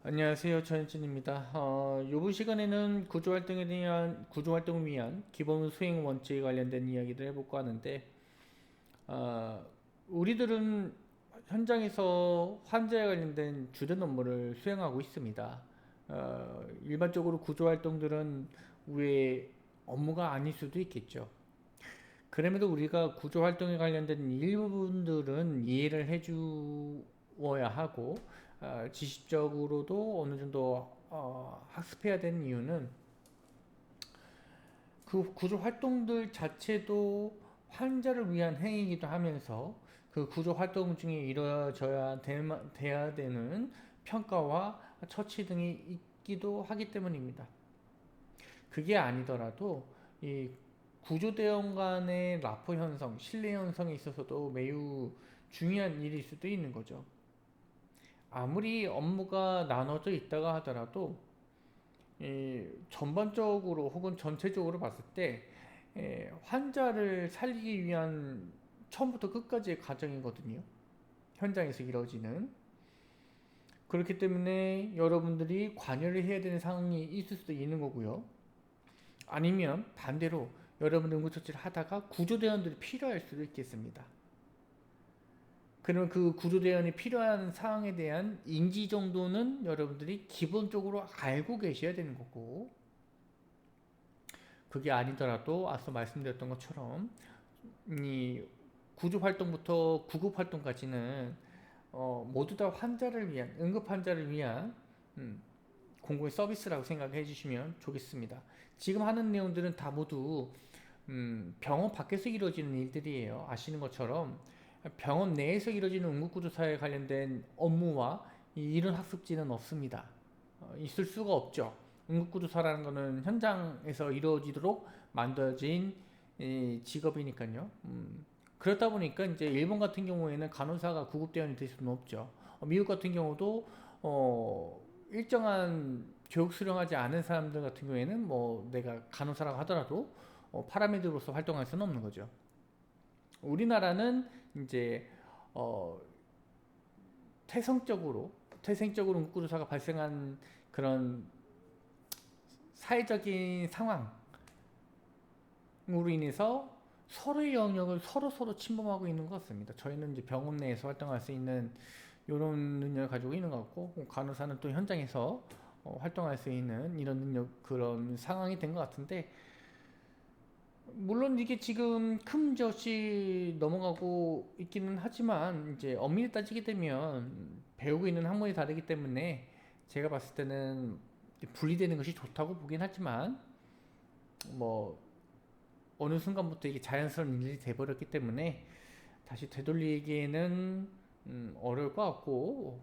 안녕하세요. 전현진입니다. 이번 시간에는 구조활동을 위한 기본 수행 원칙에 관련된 이야기를 해볼까 하는데, 어, 우리들은 현장에서 환자에 관련된 주된 업무를 수행하고 있습니다. 일반적으로 구조활동들은 우리의 업무가 아닐 수도 있겠죠. 그럼에도 우리가 구조활동에 관련된 일부분들은 이해를 해주어야 하고, 지식적으로도 어느 정도 학습해야 되는 이유는 그 구조활동들 자체도 환자를 위한 행위이기도 하면서 그 구조활동 중에 돼야 되는 평가와 처치 등이 있기도 하기 때문입니다. 그게 아니더라도 이 구조대원 간의 라포 형성, 신뢰 형성에 있어서도 매우 중요한 일일 수도 있는 거죠. 아무리 업무가 나눠져 있다가 하더라도 전반적으로 혹은 전체적으로 봤을 때 환자를 살리기 위한 처음부터 끝까지의 과정이거든요. 현장에서 이루어지는. 그렇기 때문에 여러분들이 관여를 해야 되는 상황이 있을 수도 있는 거고요. 아니면 반대로 여러분 응급처치를 하다가 구조대원들이 필요할 수도 있겠습니다. 그러면 그 구조대원이 필요한 사항에 대한 인지 정도는 여러분들이 기본적으로 알고 계셔야 되는 거고, 그게 아니더라도 앞서 말씀드렸던 것처럼 이 구조 활동부터 구급 활동까지는 모두 다 환자를 위한, 응급 환자를 위한 공공의 서비스라고 생각해 주시면 좋겠습니다. 지금 하는 내용들은 다 모두 병원 밖에서 이루어지는 일들이에요. 아시는 것처럼 병원 내에서 이루어지는 응급구조사에 관련된 업무와 이런 학습지는 없습니다. 있을 수가 없죠. 응급구조사라는 것은 현장에서 이루어지도록 만들어진 직업이니까요. 그렇다 보니까 이제 일본 같은 경우에는 간호사가 구급대원이 될 수는 없죠. 미국 같은 경우도 일정한 교육 수령하지 않은 사람들 같은 경우에는 뭐 내가 간호사라고 하더라도 파라메디로서 활동할 수는 없는 거죠. 우리나라는 이제 어, 태생적으로 응급구조사가 발생한 그런 사회적인 상황으로 인해서 서로의 영역을 서로 침범하고 있는 것 같습니다. 저희는 이제 병원 내에서 활동할 수 있는 이런 능력을 가지고 있는 것 같고, 간호사는 또 현장에서 활동할 수 있는 이런 능력, 그런 상황이 된 것 같은데, 물론 이게 지금 큰 문제 없이 넘어가고 있기는 하지만 이제 엄밀히 따지게 되면 배우고 있는 학문이 다르기 때문에 제가 봤을 때는 분리되는 것이 좋다고 보긴 하지만, 뭐 어느 순간부터 이게 자연스러운 일이 돼버렸기 때문에 다시 되돌리기에는 어려울 것 같고,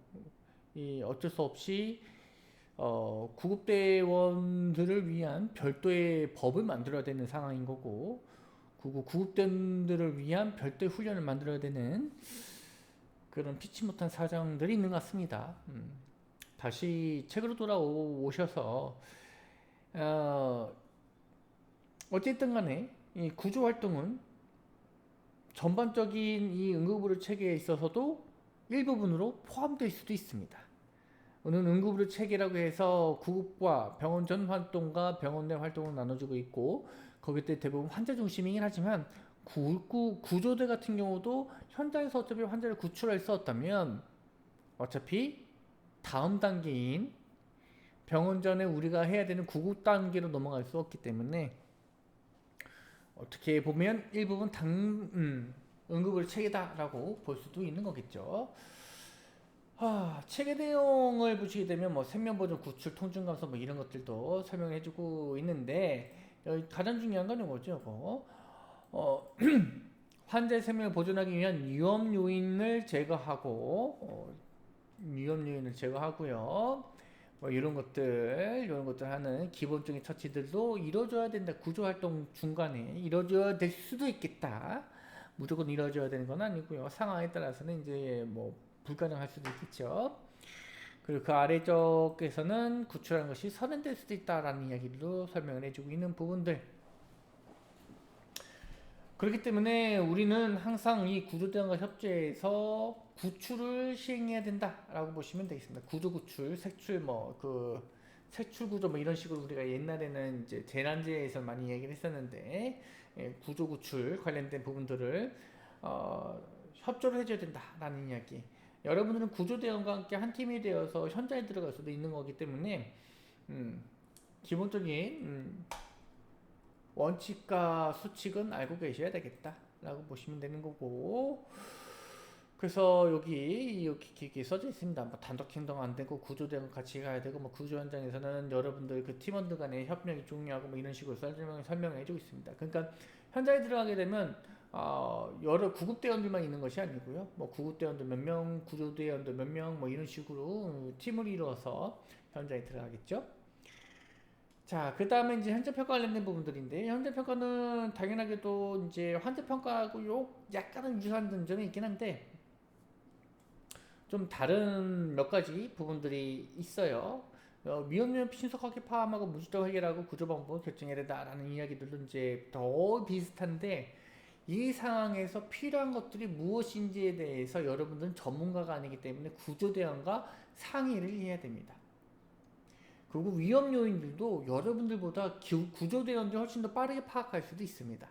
이 어쩔 수 없이 구급대원들을 위한 별도의 법을 만들어야 되는 상황인 거고, 구급대원들을 위한 별도의 훈련을 만들어야 되는 그런 피치 못한 사정들이 있는 것 같습니다. 다시 책으로 돌아오셔서 어, 어쨌든 간에 이 구조활동은 전반적인 이 응급의료 체계에 있어서도 일부분으로 포함될 수도 있습니다. 오늘 응급의료 체계라고 해서 구급과 병원 전 활동과 병원 내 활동을 나눠주고 있고, 거기 때 대부분 환자 중심이긴 하지만 구조대 같은 경우도 현장에서 어차피 환자를 구출할 수 없다면 어차피 다음 단계인 병원 전에 우리가 해야 되는 구급 단계로 넘어갈 수 없기 때문에 어떻게 보면 일부분 응급의료 체계다라고 볼 수도 있는 거겠죠. 체계 내용을 보시게 되면 뭐 생명보존, 구출, 통증 감소 뭐 이런 것들도 설명을 해주고 있는데, 가장 중요한 건 이거죠. 어, 환자의 생명을 보존하기 위한 위험 요인을 제거하고요. 뭐 이런 것들 하는 기본적인 처치들도 이루어져야 된다. 구조 활동 중간에 이루어져야 될 수도 있겠다. 무조건 이루어져야 되는 건 아니고요. 상황에 따라서는 이제 뭐 불가능할 수도 있겠죠. 그리고 그 아래쪽에서는 구출하는 것이 선행될 수도 있다라는 이야기도 설명을 해주고 있는 부분들. 그렇기 때문에 우리는 항상 이 구조대원과 협조해서 구출을 시행해야 된다라고 보시면 되겠습니다. 구조 구출, 색출 색출 구조 뭐 이런 식으로 우리가 옛날에는 이제 재난지에서 많이 얘기를 했었는데 구조 구출 관련된 부분들을 협조를 해줘야 된다라는 이야기. 여러분들은 구조대원과 함께 한 팀이 되어서 현장에 들어갈 수도 있는 거기 때문에 기본적인 원칙과 수칙은 알고 계셔야 되겠다라고 보시면 되는 거고, 그래서 여기 써져 있습니다. 뭐 단독 행동 안 되고 구조대원 같이 가야 되고, 뭐 구조 현장에서는 여러분들 그 팀원들 간의 협력이 중요하고 뭐 이런 식으로 설명해주고 있습니다. 그러니까 현장에 들어가게 되면 여러 구급대원들만 있는 것이 아니고요. 뭐 구급대원들 몇 명, 구조대원들 몇 명, 뭐 이런 식으로 팀을 이루어서 현장에 들어가겠죠. 자, 그 다음에 이제 현장평가 관련된 부분들인데, 현장평가는 당연하게도 이제 환자평가하고 약간은 유사한 점이 있긴 한데, 좀 다른 몇 가지 부분들이 있어요. 위험 신속하게 파악하고 무주적 해결하고 구조 방법을 결정해야 된다라는 이야기들도 이제 더 비슷한데, 이 상황에서 필요한 것들이 무엇인지에 대해서 여러분들은 전문가가 아니기 때문에 구조대원과 상의를 해야 됩니다. 그리고 위험 요인들도 여러분들보다 구조대원들이 훨씬 더 빠르게 파악할 수도 있습니다.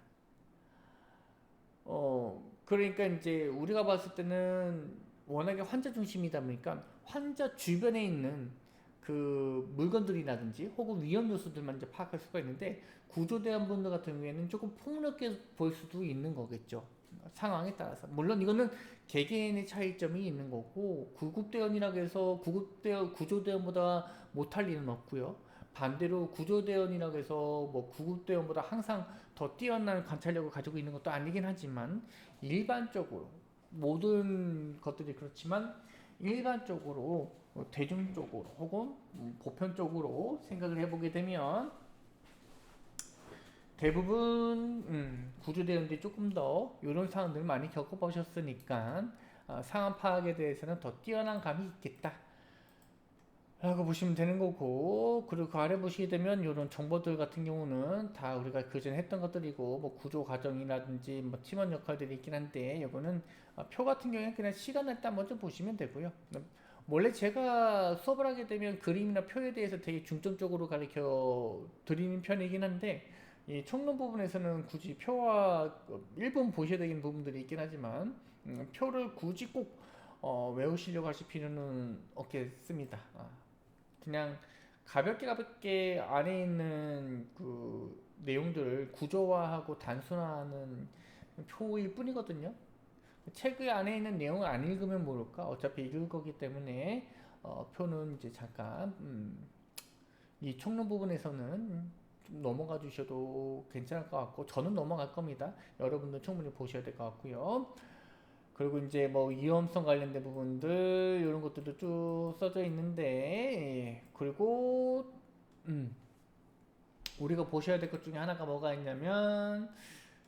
그러니까 이제 우리가 봤을 때는 워낙에 환자 중심이다 보니까 환자 주변에 있는 그 물건들이라든지 혹은 위험 요소들만 이제 파악할 수가 있는데, 구조대원분들 같은 경우에는 조금 폭넓게 볼 수도 있는 거겠죠. 상황에 따라서. 물론 이거는 개개인의 차이점이 있는 거고, 구급대원이라고 해서 구조대원보다 못할 일은 없고요. 반대로 구조대원이라고 해서 뭐 구급대원보다 항상 더 뛰어난 관찰력을 가지고 있는 것도 아니긴 하지만, 일반적으로 모든 것들이 그렇지만 일반적으로 대중적으로 혹은 보편적으로 생각을 해보게 되면 대부분 구조대원들이 조금 더 이런 상황들을 많이 겪어보셨으니까 상황 파악에 대해서는 더 뛰어난 감이 있겠다 라고 보시면 되는 거고, 그리고 그 아래 보시게 되면 이런 정보들 같은 경우는 다 우리가 그전에 했던 것들이고, 뭐 구조 과정이라든지 뭐 팀원 역할들이 있긴 한데, 이거는 표 같은 경우에는 그냥 시간을 딱 먼저 보시면 되고요. 원래 제가 수업을 하게 되면 그림이나 표에 대해서 되게 중점적으로 가르쳐 드리는 편이긴 한데, 이 총론 부분에서는 굳이 표와 일본 보셔야 되는 부분들이 있긴 하지만 표를 굳이 꼭 외우시려고 하실 필요는 없겠습니다. 그냥 가볍게 안에 있는 그 내용들을 구조화하고 단순화하는 표일 뿐이거든요. 책 안에 있는 내용을 안 읽으면 모를까? 어차피 읽을 거기 때문에 표는 이제 잠깐 이 총론 부분에서는 좀 넘어가 주셔도 괜찮을 것 같고, 저는 넘어갈 겁니다. 여러분들 충분히 보셔야 될 것 같고요. 그리고 이제 뭐 위험성 관련된 부분들 이런 것들도 쭉 써져 있는데, 그리고 우리가 보셔야 될 것 중에 하나가 뭐가 있냐면,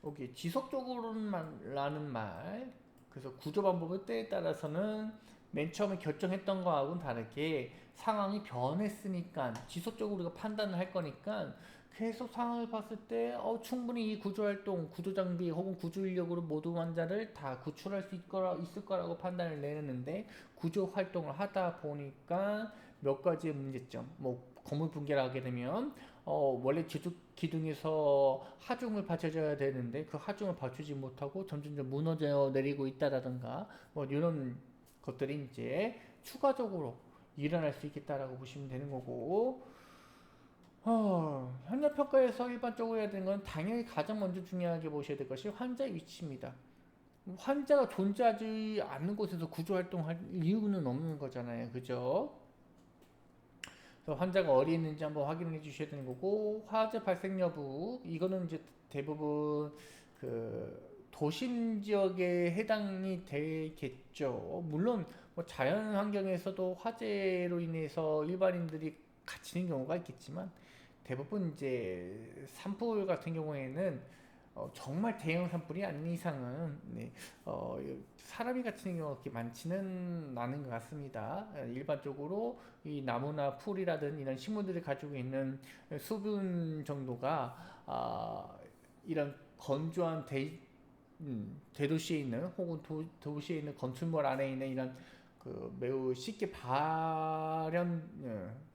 여기 지속적으로는 라는 말, 그래서 구조 방법의 때에 따라서는 맨 처음에 결정했던 거하고는 다르게 상황이 변했으니까 지속적으로 우리가 판단을 할 거니까, 계속 상황을 봤을 때 충분히 이 구조활동, 구조장비 혹은 구조인력으로 모든 환자를 다 구출할 수 있을 거라고 판단을 내렸는데, 구조활동을 하다 보니까 몇 가지의 문제점, 뭐 건물 붕괴를 하게 되면 원래 제조 기둥에서 하중을 받쳐줘야 되는데 그 하중을 받치지 못하고 점점점 무너져 내리고 있다라든가, 뭐 이런 것들이 이제 추가적으로 일어날 수 있겠다라고 보시면 되는 거고, 현장 평가에서 일반적으로 해야 되는 건 당연히 가장 먼저 중요하게 보셔야 될 것이 환자의 위치입니다. 환자가 존재하지 않는 곳에서 구조 활동할 이유는 없는 거잖아요, 그죠? 그래서 환자가 어디 있는지 한번 확인해 주셔야 되는 거고, 화재 발생 여부, 이거는 이제 대부분 그 도심 지역에 해당이 되겠죠. 물론 뭐 자연 환경에서도 화재로 인해서 일반인들이 갇히는 경우가 있겠지만, 대부분 이제 산불 같은 경우에는 정말 대형 산불이 아닌 이상은 사람이 갇히는 경우가 그렇게 많지는 않은 것 같습니다. 일반적으로 이 나무나 풀이라든 이런 식물들이 가지고 있는 수분 정도가 이런 건조한 대도시에 있는 혹은 도시에 있는 건축물 안에 있는 이런 그 매우 쉽게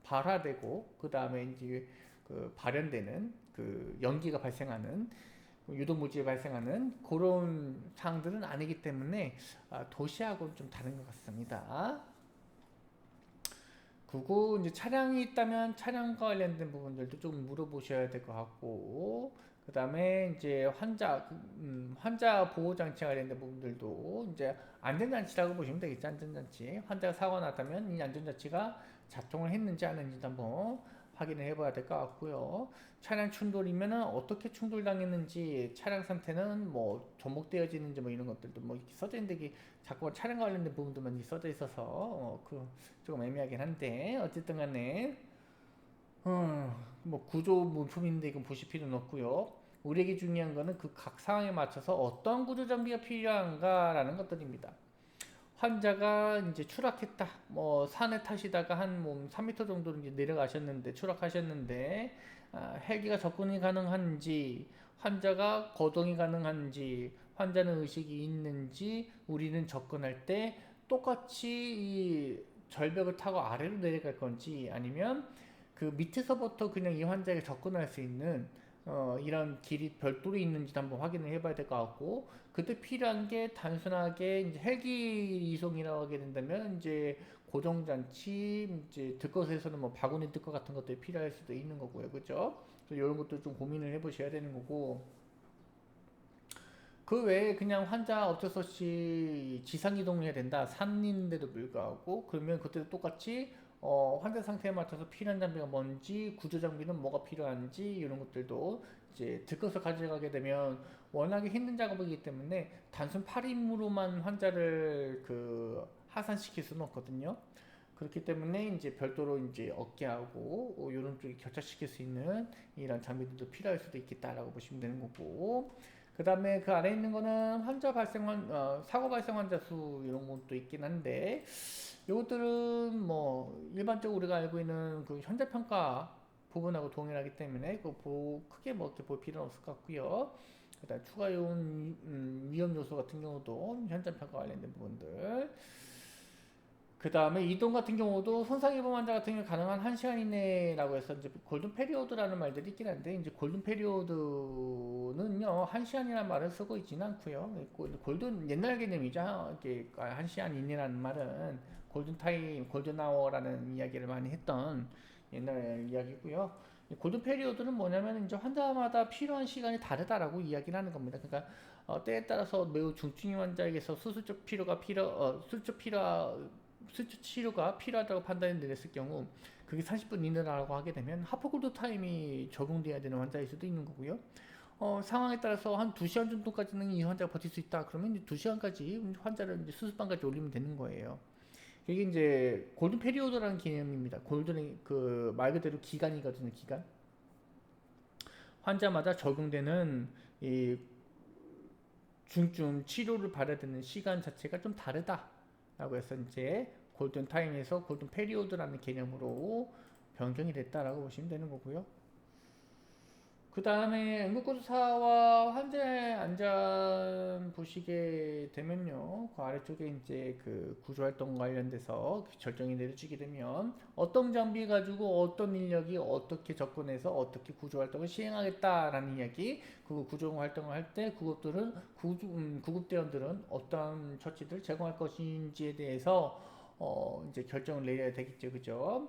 발화되고 그 다음에 이제 그 발현되는 그 연기가 발생하는 유독물질이 발생하는 그런 상황들은 아니기 때문에 도시하고는 좀 다른 것 같습니다. 그리고 이제 차량이 있다면 차량과 관련된 부분들도 좀 물어보셔야 될 것 같고, 그 다음에 이제 환자 보호 장치 관련된 부분들도 이제 안전장치라고 보시면 되겠죠. 안전장치. 환자가 사고가 났다면 이 안전장치가 작동을 했는지 안 했는지 한번 확인을 해봐야 될 것 같고요. 차량 충돌이면은 어떻게 충돌당했는지, 차량 상태는 뭐 접목되어지는지 뭐 이런 것들도 뭐 이렇게 써져 있는데, 자꾸 차량 관련된 부분들만 써져 있어서 조금 애매하긴 한데, 어쨌든 간에 뭐 구조 물품인데 이건 보실 필요는 없고요. 우리에게 중요한 거는 그 각 상황에 맞춰서 어떤 구조 장비가 필요한가라는 것들입니다. 환자가 이제 추락했다. 뭐 산에 타시다가 한 3m 정도 이제 내려가셨는데 추락하셨는데, 헬기가 접근이 가능한지, 환자가 거동이 가능한지, 환자는 의식이 있는지, 우리는 접근할 때 똑같이 이 절벽을 타고 아래로 내려갈 건지, 아니면 그 밑에서부터 그냥 이 환자에게 접근할 수 있는 이런 길이 별도로 있는지도 한번 확인을 해봐야 될 것 같고, 그때 필요한 게 단순하게 이제 헬기 이송이라고 하게 된다면 이제 고정장치, 이제 들것에서는 뭐 바구니 들것 같은 것들이 필요할 수도 있는 거고요, 그죠? 그래서 이런 것도 좀 고민을 해보셔야 되는 거고, 그 외에 그냥 환자 어쩔 수 없이 지상 이동해야 된다, 산인데도 불구하고, 그러면 그때도 똑같이 환자 상태에 맞춰서 필요한 장비가 뭔지, 구조 장비는 뭐가 필요한지 이런 것들도 이제 들것을 가져가게 되면 워낙에 힘든 작업이기 때문에 단순 팔 힘으로만 환자를 그 하산시킬 수는 없거든요. 그렇기 때문에 이제 별도로 이제 어깨하고 이런 쪽에 결착시킬 수 있는 이런 장비들도 필요할 수도 있겠다라고 보시면 되는 거고, 그 다음에 그 아래 있는 거는 사고 발생 환자 수 이런 것도 있긴 한데, 이것들은 뭐 일반적으로 우리가 알고 있는 그 현재 평가 부분하고 동일하기 때문에 크게 뭐 이렇게 볼 필요는 없을 것 같고요. 그다음 추가 요인 위험 요소 같은 경우도 현장 평가 관련된 부분들. 그 다음에 이동 같은 경우도 손상 입은 환자 같은 경우 가능한 1시간 이내라고 해서 이제 골든 페리오드라는 말들이 있긴 한데, 이제 골든 페리오드는요 1시간이라는 말을 쓰고 있지는 않고요. 골든 옛날 개념이죠. 이게 1시간 이내라는 말은 골든 타임, 골든 아워라는 이야기를 많이 했던 옛날 이야기고요. 골든 페리오드는 뭐냐면 이제 환자마다 필요한 시간이 다르다라고 이야기를 하는 겁니다. 그러니까 때에 따라서 매우 중증 환자에게서 수술 치료가 필요하다고 판단이 내렸을 경우 그게 30분 이내라고 하게 되면 하프골드 타임이 적용돼야 되는 환자일 수도 있는 거고요. 상황에 따라서 한 2시간 정도까지는 이 환자가 버틸 수 있다. 그러면 이제 2시간까지 환자를 이제 수술방까지 올리면 되는 거예요. 이게 이제 골든 페리오드라는 개념입니다. 골든이 그 말 그대로 기간이거든요. 기간. 환자마다 적용되는 이 중증 치료를 받아야 되는 시간 자체가 좀 다르다라고 해서 이제 골든 타임에서 골든 페리오드라는 개념으로 변경이 됐다라고 보시면 되는 거고요. 그 다음에 응급구조사와 환자의 안전 보시게 되면요, 그 아래쪽에 이제 그 구조활동 관련돼서 결정이 내려지게 되면 어떤 장비 가지고 어떤 인력이 어떻게 접근해서 어떻게 구조활동을 시행하겠다라는 이야기, 그 구조활동을 할 때 그것들은 구급대원들은 어떤 처치를 제공할 것인지에 대해서 이제 결정을 내려야 되겠죠, 그죠?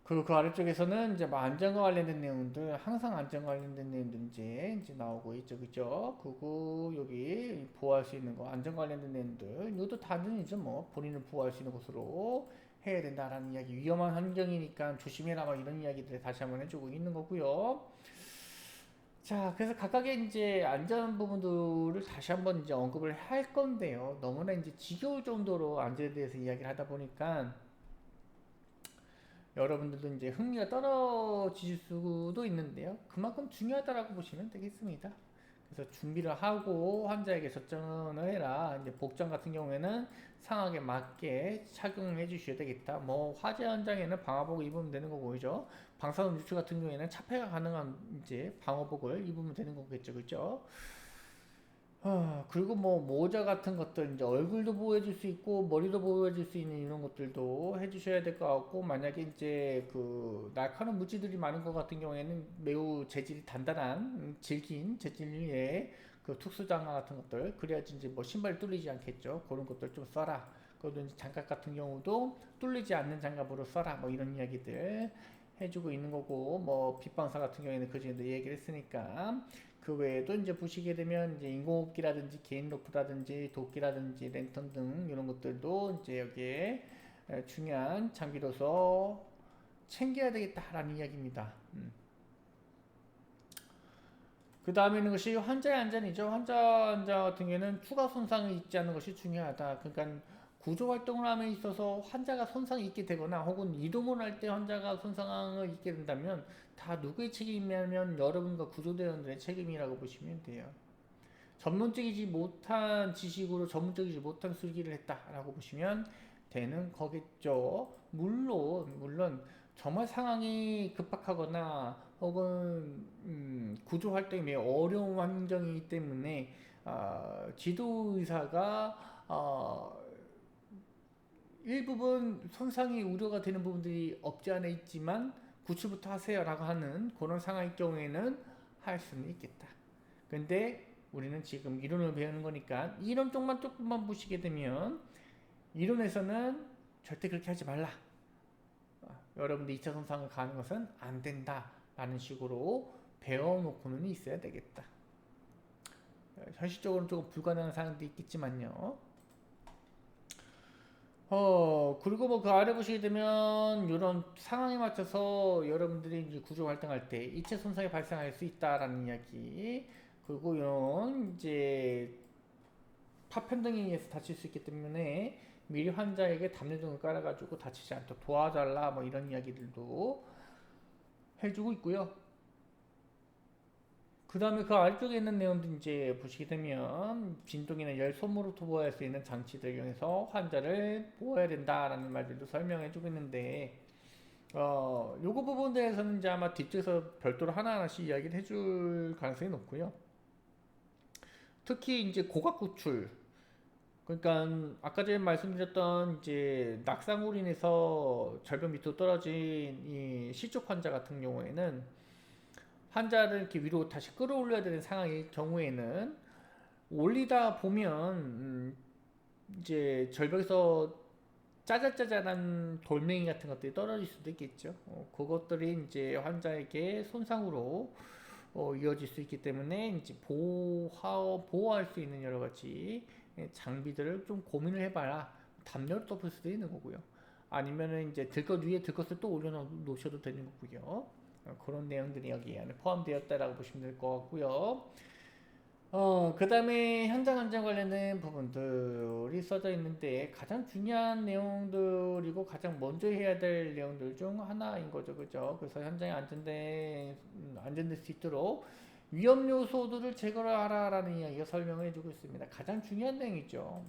그 아래쪽에서는 이제 뭐 안전과 관련된 내용들, 항상 안전과 관련된 내용들 이제 나오고 있죠, 그죠? 그리고 여기 보호할 수 있는 거, 안전 관련된 내용들, 이것도 단순히 이제 뭐 본인을 보호할 수 있는 곳으로 해야 된다라는 이야기, 위험한 환경이니까 조심해라, 막 이런 이야기들 다시 한번 해주고 있는 거고요. 자, 그래서 각각의 이제 안전 부분들을 다시 한번 이제 언급을 할 건데요. 너무나 이제 지겨울 정도로 안전에 대해서 이야기를 하다 보니까 여러분들도 이제 흥미가 떨어질 수도 있는데요. 그만큼 중요하다라고 보시면 되겠습니다. 그래서 준비를 하고 환자에게 접종을 해라. 이제 복장 같은 경우에는 상황에 맞게 착용을 해주셔야 되겠다. 뭐 화재 현장에는 방화복을 입으면 되는 거고, 그죠? 방사능 유출 같은 경우에는 차폐가 가능한 이제 방호복을 입으면 되는 거겠죠, 그죠? 그리고 뭐 모자 같은 것들 이제 얼굴도 보호해줄 수 있고 머리도 보호해줄 수 있는 이런 것들도 해주셔야 될 것 같고, 만약에 이제 그 날카로운 물질들이 많은 것 같은 경우에는 매우 재질이 단단한 질긴 재질의 그 특수장화 같은 것들, 그래야지 이제 뭐 신발이 뚫리지 않겠죠. 그런 것들 좀 써라. 그리고 이제 장갑 같은 경우도 뚫리지 않는 장갑으로 써라. 뭐 이런 이야기들 해주고 있는 거고, 뭐 빛방사 같은 경우에는 그 전에도 얘기를 했으니까. 그 외에도 이제 보시게 되면 이제 인공호흡기라든지 개인 로프라든지 도끼라든지 랜턴 등 이런 것들도 이제 여기에 중요한 장비로서 챙겨야 되겠다라는 이야기입니다. 그 다음에 있는 것이 환자의 안전이죠. 환자 같은 경우에는 추가 손상이 있지 않는 것이 중요하다. 그러니까 구조 활동을 함에 있어서 환자가 손상이 있게 되거나 혹은 이동을 할 때 환자가 손상을 입게 된다면 다 누구의 책임이냐면 여러분과 구조대원들의 책임이라고 보시면 돼요. 전문적이지 못한 지식으로 전문적이지 못한 술기를 했다라고 보시면 되는 거겠죠. 물론 정말 상황이 급박하거나 혹은 구조 활동이 매우 어려운 환경이기 때문에 지도 의사가 일부분 손상이 우려가 되는 부분들이 없지 않아 있지만 구출부터 하세요라고 하는 그런 상황일 경우에는 할 수는 있겠다. 근데 우리는 지금 이론을 배우는 거니까 이론 쪽만 조금만 보시게 되면, 이론에서는 절대 그렇게 하지 말라. 여러분들 2차 손상을 가하는 것은 안 된다. 라는 식으로 배워놓고는 있어야 되겠다. 현실적으로는 조금 불가능한 상황도 있겠지만요. 그리고 뭐 그 아래 보시게 되면 이런 상황에 맞춰서 여러분들이 이제 구조 활동할 때 이체 손상이 발생할 수 있다라는 이야기, 그리고 이런 이제 파편 등에 의해서 다칠 수 있기 때문에 미리 환자에게 담요 등을 깔아가지고 다치지 않도록 도와달라 뭐 이런 이야기들도 해주고 있고요. 그 다음에 그 아래쪽에 있는 내용도 이제 보시게 되면 진동이나 열, 손으로부터 보호할 수 있는 장치들을 이용해서 환자를 보호해야 된다라는 말들도 설명해주고 있는데, 요거 부분에 대해서는 이제 아마 뒤쪽에서 별도로 하나하나씩 이야기를 해줄 가능성이 높고요. 특히 이제 고각 구출, 그러니까 아까 전에 말씀드렸던 이제 낙상으로 인해서 절벽 밑으로 떨어진 이 시쪽 환자 같은 경우에는 환자를 이렇게 위로 다시 끌어올려야 되는 상황일 경우에는 올리다 보면 이제 절벽에서 짜잘짜잘한 돌멩이 같은 것들이 떨어질 수도 있겠죠. 그것들이 이제 환자에게 손상으로 이어질 수 있기 때문에 이제 보호할 수 있는 여러 가지 장비들을 좀 고민을 해봐라. 담요를 덮을 수도 있는 거고요. 아니면은 이제 들것 위에 들것을 또 올려놓으셔도 되는 거고요. 그런 내용들이 여기 안에 포함되었다라고 보시면 될 것 같고요. 그 다음에 현장 안전 관련된 부분들이 써져 있는데 가장 중요한 내용들이고 가장 먼저 해야 될 내용들 중 하나인 거죠. 그죠? 그래서 현장에 안전될 수 있도록 위험 요소들을 제거하라라는 이야기가 설명해 주고 있습니다. 가장 중요한 내용이죠.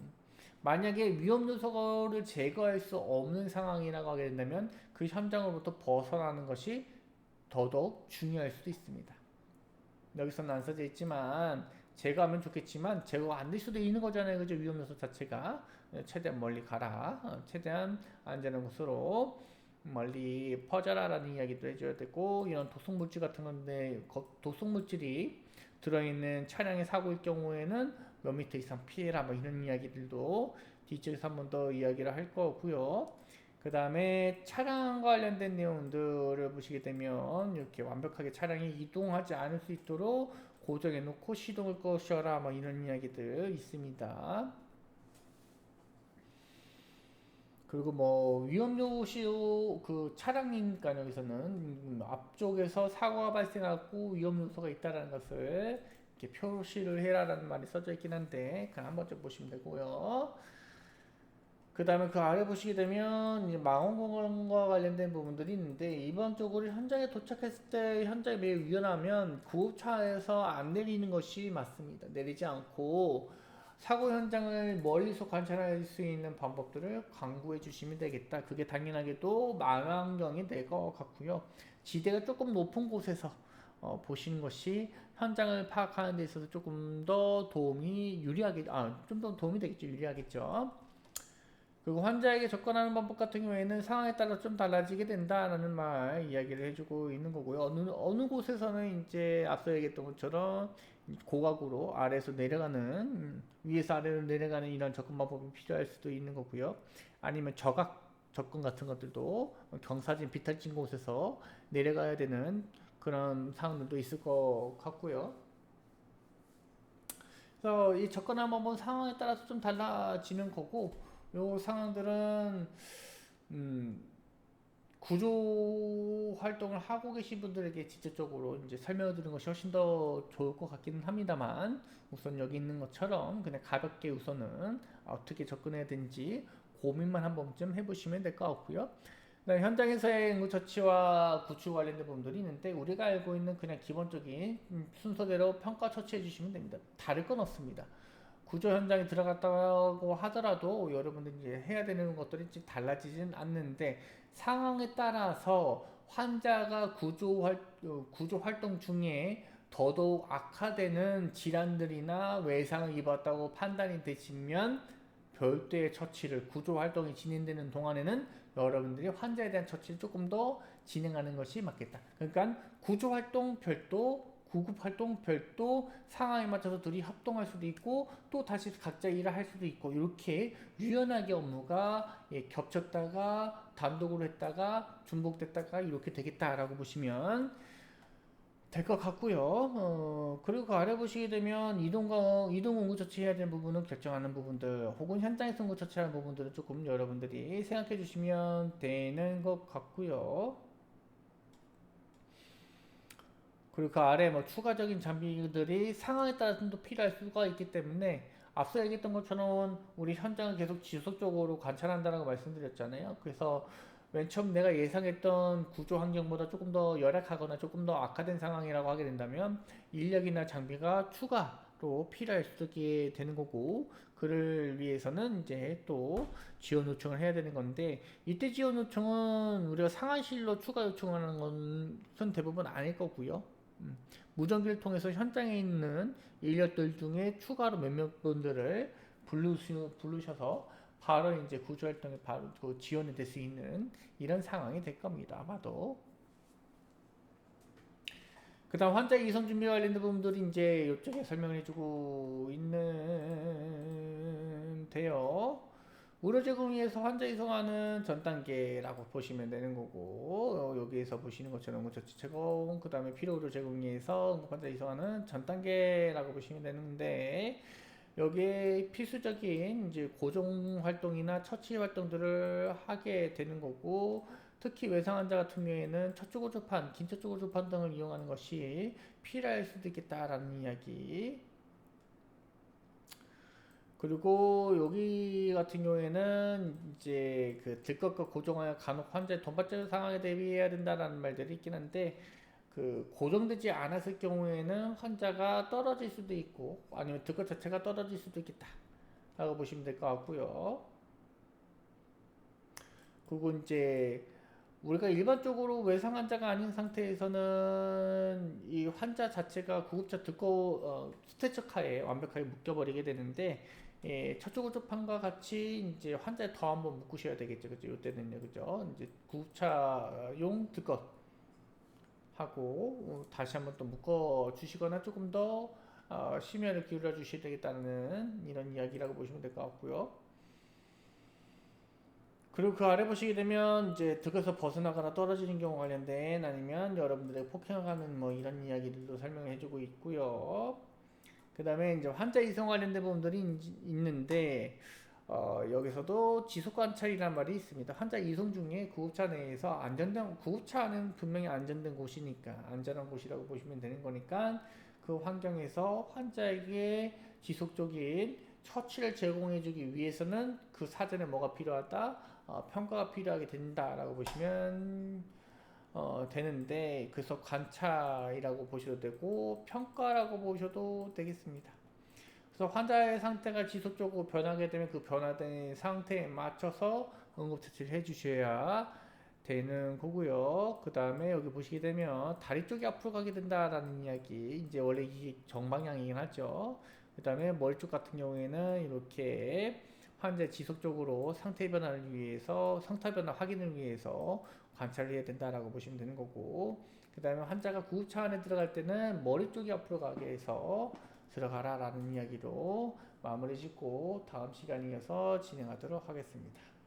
만약에 위험 요소를 제거할 수 없는 상황이라고 하게 된다면 그 현장으로부터 벗어나는 것이 더더욱 중요할 수도 있습니다. 여기서는 안 써져 있지만 제거하면 좋겠지만 제거가 안 될 수도 있는 거잖아요. 그죠? 위험 요소 자체가. 최대한 멀리 가라. 최대한 안전한 곳으로 멀리 퍼져라라는 이야기도 해줘야 되고, 이런 독성물질 같은 건데 독성물질이 들어있는 차량의 사고일 경우에는 몇 미터 이상 피해라 뭐 이런 이야기들도 뒤쪽에서 한 번 더 이야기를 할 거고요. 그 다음에 차량 관련된 내용들을 보시게 되면 이렇게 완벽하게 차량이 이동하지 않을 수 있도록 고정해 놓고 시동을 꺼셔라 뭐 이런 이야기들 있습니다. 그리고 뭐 위험요소 그 차량이니까 여기서는 앞쪽에서 사고가 발생하고 위험요소가 있다는 것을 이렇게 표시를 해라라는 말이 써져 있긴 한데 그냥 한번 좀 보시면 되고요. 그 다음에 그 아래 보시게 되면 이제 망원경과 관련된 부분들이 있는데, 일반적으로 현장에 도착했을 때 현장이 매우 위험하면 구급차에서 안 내리는 것이 맞습니다. 내리지 않고 사고 현장을 멀리서 관찰할 수 있는 방법들을 강구해 주시면 되겠다. 그게 당연하게도 망원경이 될 것 같고요. 지대가 조금 높은 곳에서 보시는 것이 현장을 파악하는 데 있어서 조금 더 도움이 좀 더 도움이 되겠죠. 유리하겠죠. 그리고 환자에게 접근하는 방법 같은 경우에는 상황에 따라 좀 달라지게 된다라는 말 이야기를 해주고 있는 거고요. 어느 곳에서는 이제 앞서 얘기했던 것처럼 고각으로 아래에서 내려가는, 위에서 아래로 내려가는 이런 접근 방법이 필요할 수도 있는 거고요. 아니면 저각 접근 같은 것들도 경사진, 비탈진 곳에서 내려가야 되는 그런 상황들도 있을 것 같고요. 그래서 이 접근하는 방법은 상황에 따라서 좀 달라지는 거고, 요 상황들은 음, 구조 활동을 하고 계신 분들에게 직접적으로 이제 설명을 드리는 것이 훨씬 더 좋을 것 같기는 합니다만, 우선 여기 있는 것처럼 그냥 가볍게 우선은 어떻게 접근해야 되는지 고민만 한 번쯤 해보시면 될 것 같고요. 현장에서의 응급처치와 구출 관련된 부분들이 있는데, 우리가 알고 있는 그냥 기본적인 순서대로 평가 처치해 주시면 됩니다. 다를 건 없습니다. 구조 현장에 들어갔다고 하더라도 여러분들이 이제 해야 되는 것들이 달라지진 않는데, 상황에 따라서 환자가 구조 활동 중에 더더욱 악화되는 질환들이나 외상을 입었다고 판단이 되시면 별도의 처치를, 구조 활동이 진행되는 동안에는 여러분들이 환자에 대한 처치를 조금 더 진행하는 것이 맞겠다. 그러니까 구조 활동 별도, 구급 활동 별도, 상황에 맞춰서 둘이 협동할 수도 있고 또 다시 각자 일을 할 수도 있고, 이렇게 유연하게 업무가 겹쳤다가 단독으로 했다가 중복됐다가 이렇게 되겠다라고 보시면 될 것 같고요. 그리고 그 아래 보시게 되면 이동 응급 처치해야 되는 부분은 결정하는 부분들, 혹은 현장에서 응급 처치하는 부분들은 조금 여러분들이 생각해 주시면 되는 것 같고요. 그리고 그 아래 뭐 추가적인 장비들이 상황에 따라 좀 더 필요할 수가 있기 때문에, 앞서 얘기했던 것처럼 우리 현장을 계속 지속적으로 관찰한다라고 말씀드렸잖아요. 그래서 맨 처음 내가 예상했던 구조 환경보다 조금 더 열악하거나 조금 더 악화된 상황이라고 하게 된다면 인력이나 장비가 추가로 필요할 수 있게 되는 거고, 그를 위해서는 이제 또 지원 요청을 해야 되는 건데, 이때 지원 요청은 우리가 상황실로 추가 요청하는 것은 대부분 아닐 거고요. 무전기를 통해서 현장에 있는 인력들 중에 추가로 몇몇 분들을 부르셔서 바로 이제 구조활동에 바로 그 지원이 될 수 있는 이런 상황이 될 겁니다. 아마도. 그 다음 환자 이송 준비 관련된 부분들이 이제 이쪽에 설명을 해주고 있는데요. 의료 제공을 위해서 환자 이송하는 전 단계라고 보시면 되는 거고, 여기에서 보시는 것처럼 응급처치 제공, 그 다음에 필요 의료 제공을 위해서 응급 환자 이송하는 전 단계라고 보시면 되는데, 여기에 필수적인 이제 고정 활동이나 처치 활동들을 하게 되는 거고, 특히 외상 환자 같은 경우에는 척추고조판, 긴 척추고조판 등을 이용하는 것이 필요할 수도 있겠다라는 이야기. 그리고 여기 같은 경우에는 이제 그 들것과 고정하여 간혹 환자의 돈받침 상황에 대비해야 된다라는 말들이 있긴 한데, 그 고정되지 않았을 경우에는 환자가 떨어질 수도 있고 아니면 들것 자체가 떨어질 수도 있겠다 라고 보시면 될 것 같고요. 그리고 이제 우리가 일반적으로 외상 환자가 아닌 상태에서는 이 환자 자체가 구급차 듣고 스트레처 카에 완벽하게 묶여버리게 되는데, 척추구조판과 같이 이제 환자에 더 한번 묶으셔야 되겠죠. 그죠? 이때는요. 그죠? 이제 구급차용 듣것 하고 다시 한번 또 묶어 주시거나 조금 더 심혈을 기울여 주셔야 되겠다는 이런 이야기라고 보시면 될 것 같고요. 그리고 그 아래 보시게 되면 이제 득에서 벗어나거나 떨어지는 경우 관련된, 아니면 여러분들의 폭행하는 뭐 이런 이야기들도 설명해 주고 있고요. 그 다음에 이제 환자 이송 관련된 부분들이 있는데, 여기서도 지속 관찰이란 말이 있습니다. 환자 이송 중에 구급차 내에서 구급차는 분명히 안전된 곳이니까 안전한 곳이라고 보시면 되는 거니까, 그 환경에서 환자에게 지속적인 처치를 제공해주기 위해서는 그 사전에 뭐가 필요하다, 평가가 필요하게 된다라고 보시면 되는데, 그래서 관찰이라고 보셔도 되고 평가라고 보셔도 되겠습니다. 그래서 환자의 상태가 지속적으로 변하게 되면 그 변화된 상태에 맞춰서 응급처치를 해주셔야 되는 거고요. 그 다음에 여기 보시게 되면 다리 쪽이 앞으로 가게 된다라는 이야기, 이제 원래 이게 정방향이긴 하죠. 그 다음에 머리 쪽 같은 경우에는 이렇게 환자의 지속적으로 상태 변화를 위해서, 상태 변화 확인을 위해서 관찰을 해야 된다라고 보시면 되는 거고, 그 다음에 환자가 구급차 안에 들어갈 때는 머리 쪽이 앞으로 가게 해서 들어가라 라는 이야기로 마무리 짓고 다음 시간에 이어서 진행하도록 하겠습니다.